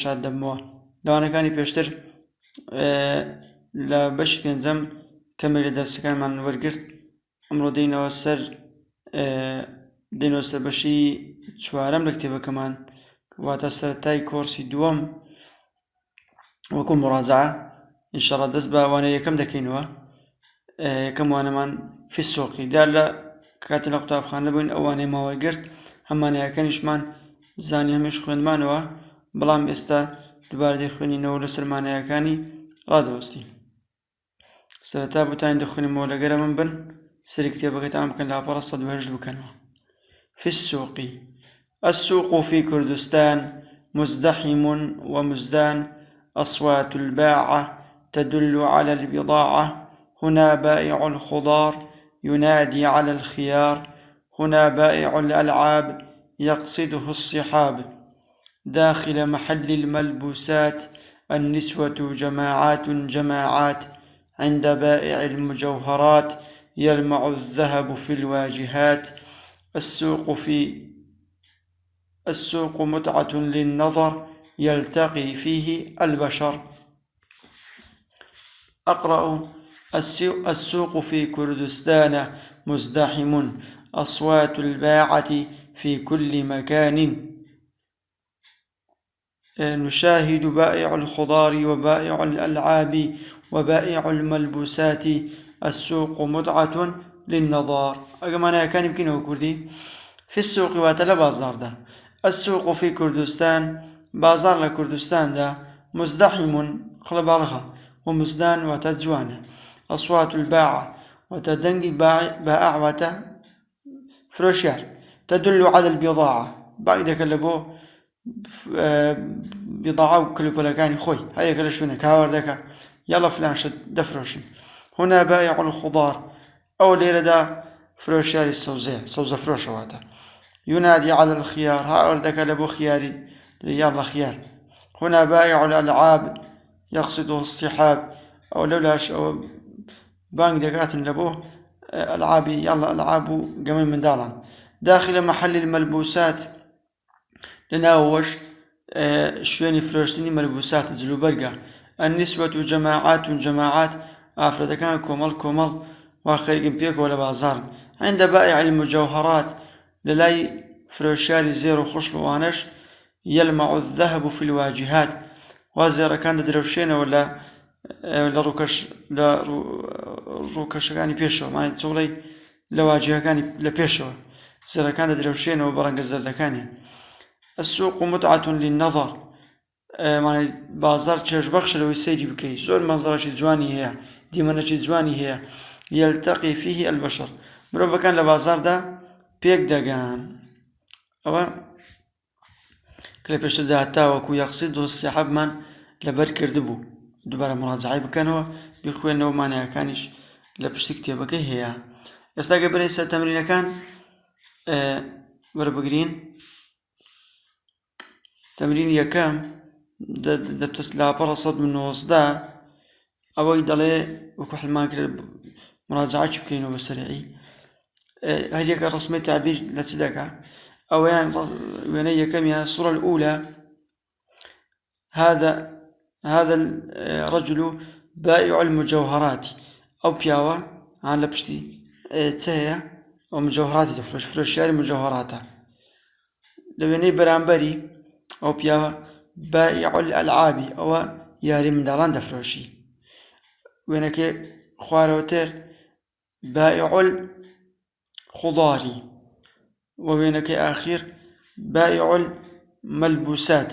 شاد دەبمەوە لەوانەکانی پێشتر لە بەشی پێنجەم کەمێک لە دەرسەکانمان وەرگرت. ئەمڕۆ دێنەوە سەر بەشی چوارەم لە کتێبەکەمان واتە سەرەتای کۆرسی دووەم وەکو مڕاجعە. ئینشەڵڵا دەست بە وانەیە یەکەم دەکەینەوە. یەکەم وانەمان فی السوقی دا لە کاتی لە قوتابخانە بووین ئەو وانەی ماوەرگرت هەمانەیەکانیشمان زانی هەمیش خوێندمانەوە، بەڵام ئێستا دووبارە دەیخوێنینەوە لەسەر مانایەکانی ڕادەوەستی. سەرەتا بۆتان دەخوێنمەوە لەگەرە من بن، سەری کتێبەکەتان بکەن لاپەڕە 108 بکەنەوە. في السوق. السوق في كردستان مزدحم ومزدان، أصوات الباعة تدل على البضاعة، هنا بائع الخضار ينادي على الخيار، هنا بائع الألعاب يقصده الصحاب، داخل محل الملبوسات النسوة جماعات جماعات، عند بائع المجوهرات يلمع الذهب في الواجهات، السوق متعة للنظر يلتقي فيه البشر. أقرأ: السوق في كردستان مزدحم، أصوات الباعة في كل مكان، نشاهد بائع الخضار وبائع الألعاب وبائع الملبوسات، السوق متعة للنظر. أجمعنا كان يمكنه كردي في السوق واتلا بازار ده. السوق في كردستان بازار لكردستان ده مزدحم خلبالغة ومزدان وتجوانه، أصوات الباعة وتدنجي بائع فروشيار تدل على البضاعة بعد كلبو بضاعة وكل بلكاني خوي هاي كل شونه كاور ذاك يلا فلان شد دفروشن. هنا بائع الخضار أو ليرة دا فروشيار السوزة فروشواتا ينادي على الخيار هاور ذاك لبو خياري يلا خيار. هنا بائع الألعاب يقصده الصحاب أو لولاش أو بانك دكات لبو ألعابي يلا ألعابو قمين من دالان. داخل محل الملبوسات لناوش شويني فروشتني ملبوسات جلوبرقة، النسوة جماعات جماعات أفراد كان كومل وآخر بيك ولا بازار، عند بائع المجوهرات للاي فروشاري زيرو خشل وانش يلمع الذهب في الواجهات، وزيرا كان دروشين ولا روكش كاني بيشو ما تقولي لواجهة كاني لبيشو زيرا كان دروشين وبرنج الزردكاني. السوق متعة للنظر، معنى بازار تشج بخش لو يسيدي بكي زول منظرة جواني هي ديمانة جواني هي يلتقي فيه البشر. مروفا كان لبازار دا بيك داقان أو كلا بيش دا تاوكو يقصده السحاب من لبر كردبو دوباره مراجعة بكانوا بيخوينو معناها كانش لبش كتابك هي يستاقى بريسة تمرين كان وربقرين تمرين يكام دبتس لابرا صد من وصدا أو يدلي وكحل ما كده مراجعة بكينو بسريعي. هل يكا رسمي تعبير لتصدقها أو يعني يكام يا الصورة الأولى هذا الرجل بائع المجوهرات أو بياوة عن لبشتي تسهي أو مجوهرات تفرش شاري مجوهراته. لو يعني برامبري أو بياوة بائع الألعاب أو ياري من داران دفروشي، وينك خواروتر بائع الخضار، ووينك آخر بائع الملبوسات